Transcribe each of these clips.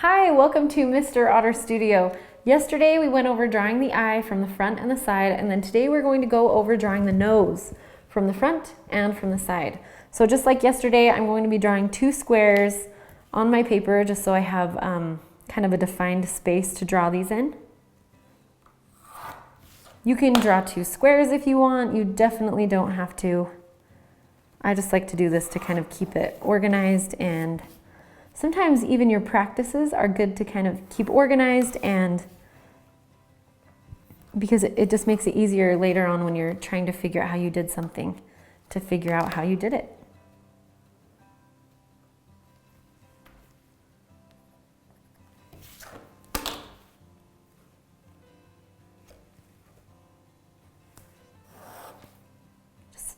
Hi, welcome to Mr. Otter Studio. Yesterday we went over drawing the eye from the front and the side, and then today we're going to go over drawing the nose from the front and from the side. So just like yesterday, I'm going to be drawing two squares on my paper just so I have kind of a defined space to draw these in. You can draw two squares if you want. You definitely don't have to. I just like to do this to kind of keep it organized, and sometimes even your practices are good to kind of keep organized, and because it just makes it easier later on when you're trying to figure out how you did something, to figure out how you did it.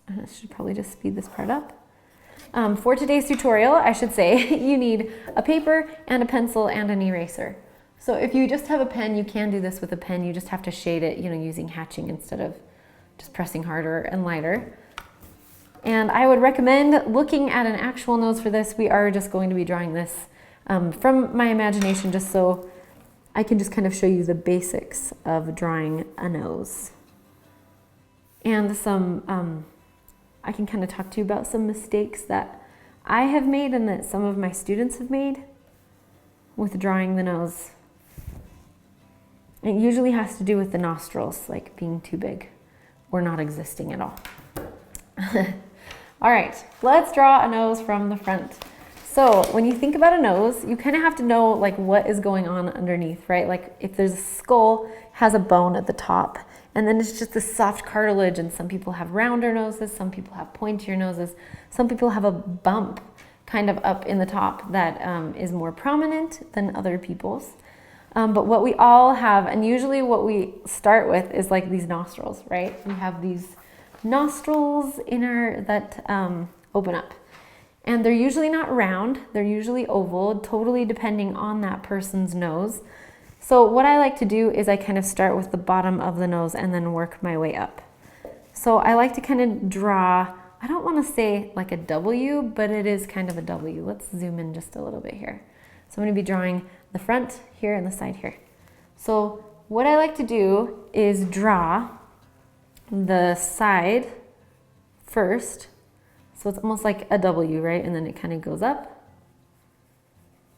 I should probably just speed this part up. For today's tutorial, I should say, you need a paper and a pencil and an eraser. So if you just have a pen, you can do this with a pen. You just have to shade it, using hatching instead of just pressing harder and lighter. And I would recommend looking at an actual nose for this. We are just going to be drawing this from my imagination, just so I can just kind of show you the basics of drawing a nose. And I can kind of talk to you about some mistakes that I have made and that some of my students have made with drawing the nose. It usually has to do with the nostrils, like being too big or not existing at all. All right, let's draw a nose from the front. So when you think about a nose, you kind of have to know like what is going on underneath, right? Like if there's a skull, has a bone at the top, and then it's just this soft cartilage, and some people have rounder noses, some people have pointier noses, some people have a bump kind of up in the top that is more prominent than other people's. But what we all have, and usually what we start with is like these nostrils, right? We have these nostrils that open up. And they're usually not round, they're usually oval, totally depending on that person's nose. So what I like to do is I kind of start with the bottom of the nose and then work my way up. So I like to kind of draw, I don't want to say like a W, but it is kind of a W. Let's zoom in just a little bit here. So I'm going to be drawing the front here and the side here. So what I like to do is draw the side first. So it's almost like a W, right? And then it kind of goes up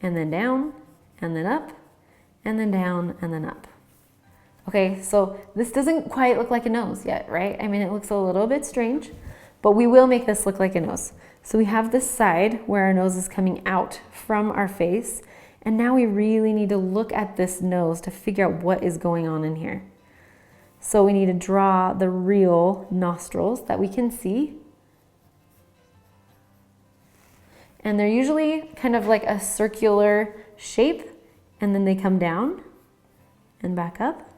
and then down and then up and then down and then up. Okay, so this doesn't quite look like a nose yet, right? I mean, it looks a little bit strange, but we will make this look like a nose. So we have this side where our nose is coming out from our face, and now we really need to look at this nose to figure out what is going on in here. So we need to draw the real nostrils that we can see. And they're usually kind of like a circular shape, and then they come down and back up.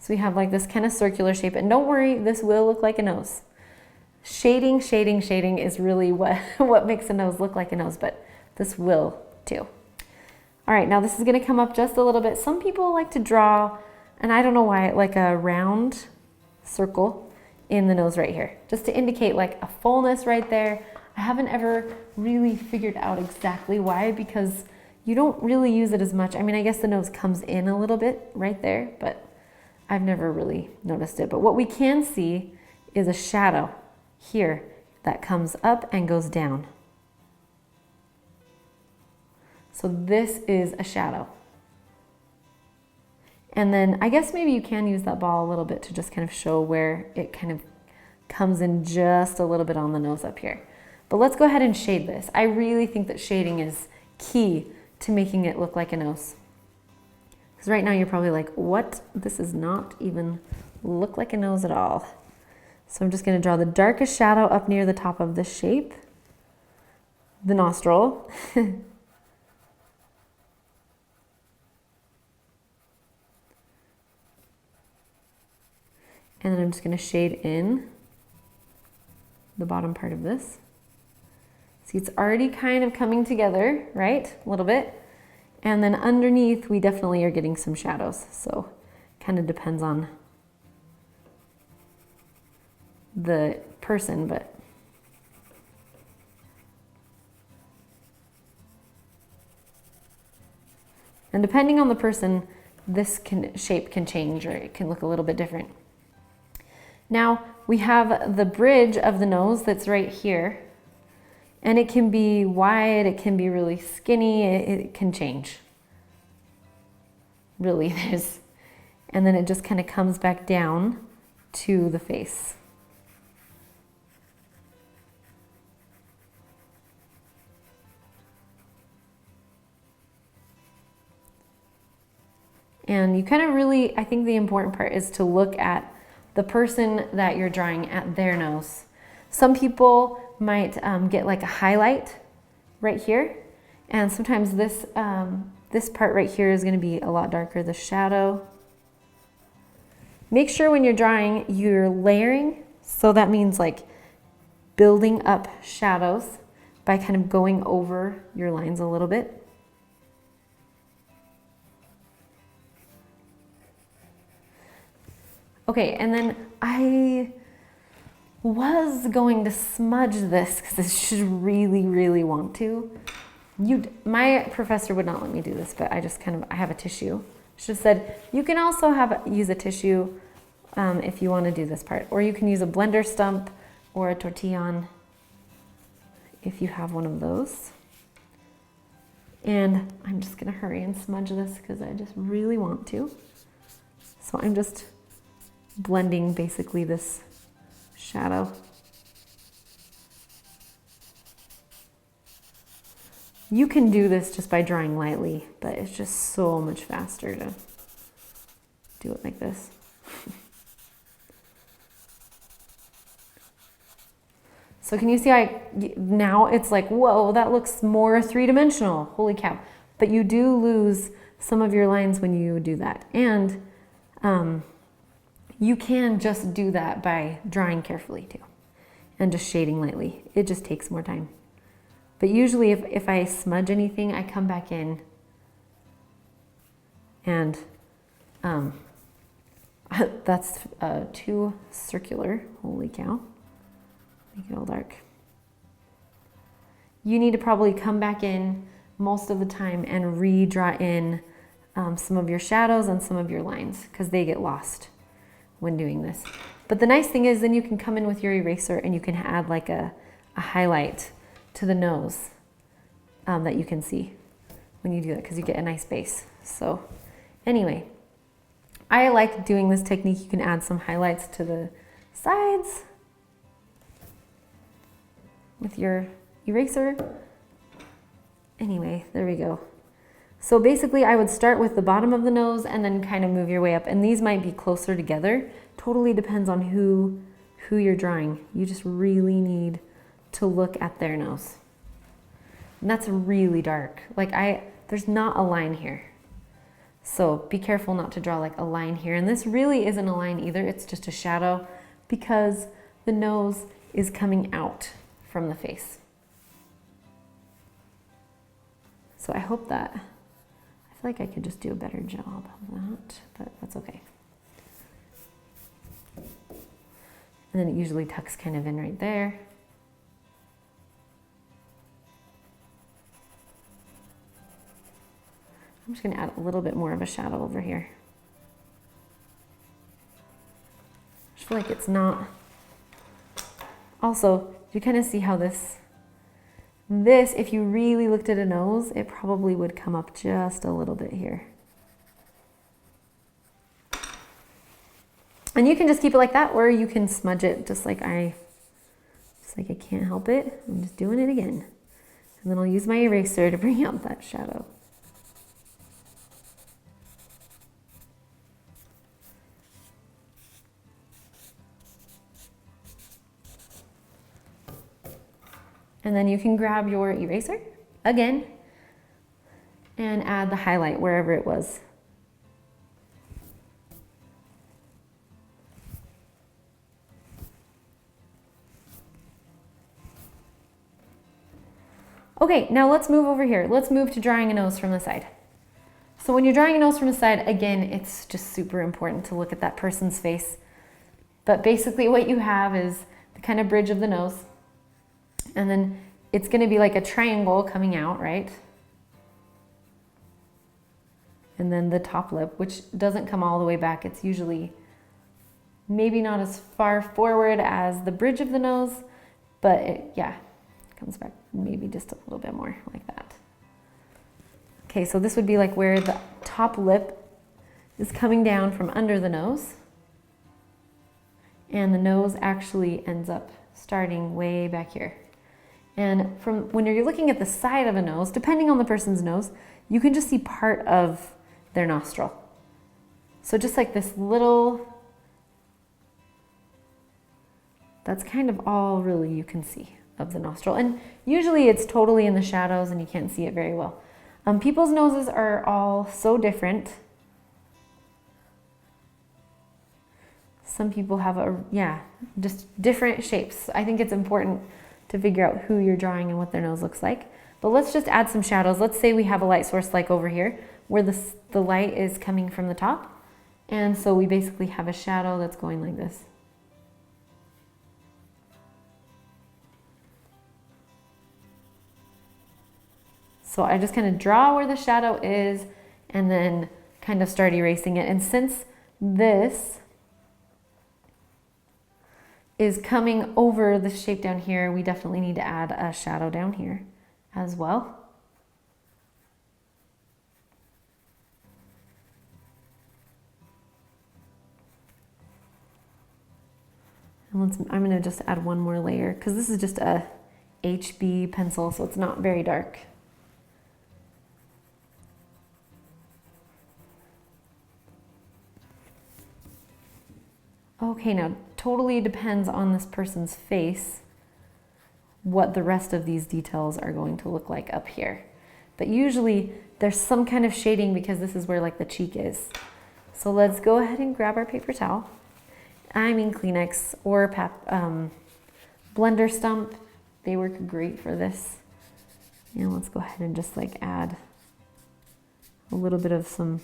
So we have like this kind of circular shape, and don't worry, this will look like a nose. Shading is really what makes a nose look like a nose, but this will too. All right, now this is gonna come up just a little bit. Some people like to draw, and I don't know why, like a round circle in the nose right here, just to indicate like a fullness right there. I haven't ever really figured out exactly why, because you don't really use it as much. I mean, I guess the nose comes in a little bit right there, but I've never really noticed it. But what we can see is a shadow here that comes up and goes down. So this is a shadow. And then I guess maybe you can use that ball a little bit to just kind of show where it kind of comes in just a little bit on the nose up here. But let's go ahead and shade this. I really think that shading is key to making it look like a nose. Because right now you're probably like, what? This does not even look like a nose at all. So I'm just going to draw the darkest shadow up near the top of the shape, the nostril. And then I'm just going to shade in the bottom part of this. See, it's already kind of coming together, right? A little bit. And then underneath, we definitely are getting some shadows. So kind of depends on the person, but And depending on the person, this shape can change, or it can look a little bit different. Now we have the bridge of the nose that's right here. And it can be wide, it can be really skinny, it can change. Really, and then it just kind of comes back down to the face. And you kind of really, I think the important part is to look at the person that you're drawing at their nose. Some people might get like a highlight right here. And sometimes this, this part right here is going to be a lot darker, the shadow. Make sure when you're drawing, you're layering. So that means like building up shadows by kind of going over your lines a little bit. Okay, and then I was going to smudge this because I should really want to. My professor would not let me do this, but I just I have a tissue. She just said, you can also use a tissue if you want to do this part, or you can use a blender stump or a tortillon if you have one of those. And I'm just gonna hurry and smudge this because I just really want to. So I'm just blending basically this shadow. You can do this just by drawing lightly, but it's just so much faster to do it like this. So can you see now it's like, whoa, that looks more three-dimensional, holy cow. But you do lose some of your lines when you do that. And you can just do that by drawing carefully too, and just shading lightly. It just takes more time. But usually if I smudge anything, I come back in and that's too circular, holy cow. Make it all dark. You need to probably come back in most of the time and redraw in some of your shadows and some of your lines because they get lost when doing this. But the nice thing is then you can come in with your eraser and you can add like a highlight to the nose that you can see when you do that because you get a nice base. So anyway, I like doing this technique. You can add some highlights to the sides with your eraser. Anyway, there we go. So basically I would start with the bottom of the nose and then kind of move your way up. And these might be closer together. Totally depends on who you're drawing. You just really need to look at their nose. And that's really dark. Like there's not a line here. So be careful not to draw like a line here. And this really isn't a line either. It's just a shadow because the nose is coming out from the face. So I hope that, I feel like I could just do a better job of that, but that's okay. And then it usually tucks kind of in right there. I'm just going to add a little bit more of a shadow over here. I just feel like it's not. Also, you kind of see how this, if you really looked at a nose, it probably would come up just a little bit here. And you can just keep it like that, or you can smudge it just like I can't help it. I'm just doing it again. And then I'll use my eraser to bring out that shadow. And then you can grab your eraser again and add the highlight wherever it was. Okay, now let's move over here. Let's move to drawing a nose from the side. So when you're drawing a nose from the side, again, it's just super important to look at that person's face. But basically what you have is the kind of bridge of the nose. And then it's going to be like a triangle coming out, right? and then the top lip, which doesn't come all the way back. It's usually maybe not as far forward as the bridge of the nose, but it comes back maybe just a little bit more like that. Okay, so this would be like where the top lip is coming down from under the nose, and the nose actually ends up starting way back here. And from when you're looking at the side of a nose, depending on the person's nose, you can just see part of their nostril. So just like this little, that's kind of all really you can see of the nostril. And usually it's totally in the shadows and you can't see it very well. People's noses are all so different. Some people have just different shapes. I think it's important to figure out who you're drawing and what their nose looks like. But let's just add some shadows. Let's say we have a light source like over here where the light is coming from the top. And so we basically have a shadow that's going like this. So I just kind of draw where the shadow is and then kind of start erasing it. And since this is coming over the shape down here, we definitely need to add a shadow down here as well. And I'm going to just add one more layer because this is just a HB pencil, so it's not very dark. Okay, now totally depends on this person's face what the rest of these details are going to look like up here. But usually there's some kind of shading because this is where like the cheek is. So let's go ahead and grab our paper towel. I mean Kleenex or blender stump. They work great for this. And let's go ahead and just like add a little bit of some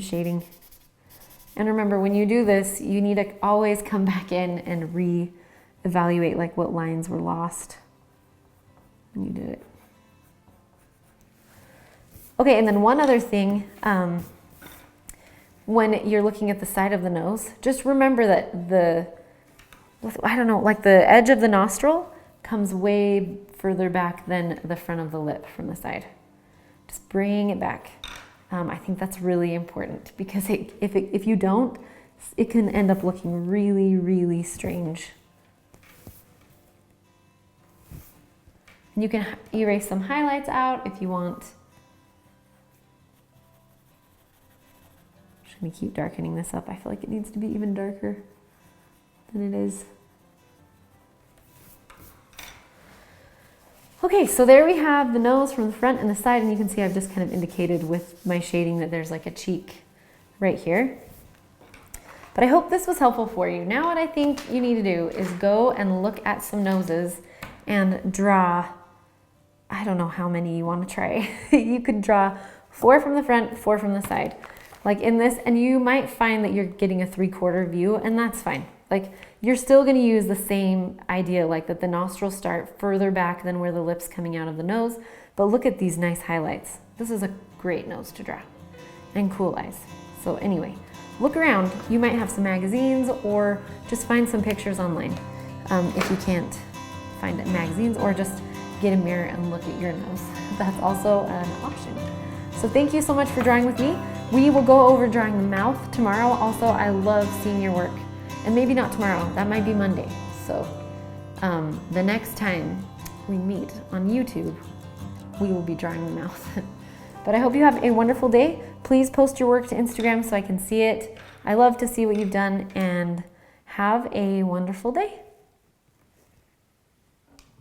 shading. And remember, when you do this, you need to always come back in and re-evaluate like what lines were lost when you did it. Okay, and then one other thing, when you're looking at the side of the nose, just remember that the edge of the nostril comes way further back than the front of the lip from the side. Just bring it back. I think that's really important because if you don't, it can end up looking really, really strange. And you can erase some highlights out if you want. I'm just going to keep darkening this up. I feel like it needs to be even darker than it is. Okay, so there we have the nose from the front and the side, and you can see I've just kind of indicated with my shading that there's like a cheek right here. But I hope this was helpful for you. Now what I think you need to do is go and look at some noses and draw, I don't know how many you want to try. You could draw 4 from the front, 4 from the side, like in this, and you might find that you're getting a 3/4 view, and that's fine. Like, you're still going to use the same idea, like that the nostrils start further back than where the lip's coming out of the nose. But look at these nice highlights. This is a great nose to draw. And cool eyes. So anyway, look around. You might have some magazines or just find some pictures online if you can't find magazines, or just get a mirror and look at your nose. That's also an option. So thank you so much for drawing with me. We will go over drawing the mouth tomorrow. Also, I love seeing your work. And maybe not tomorrow, that might be Monday. So the next time we meet on YouTube, we will be drawing the mouth. But I hope you have a wonderful day. Please post your work to Instagram so I can see it. I love to see what you've done, and have a wonderful day.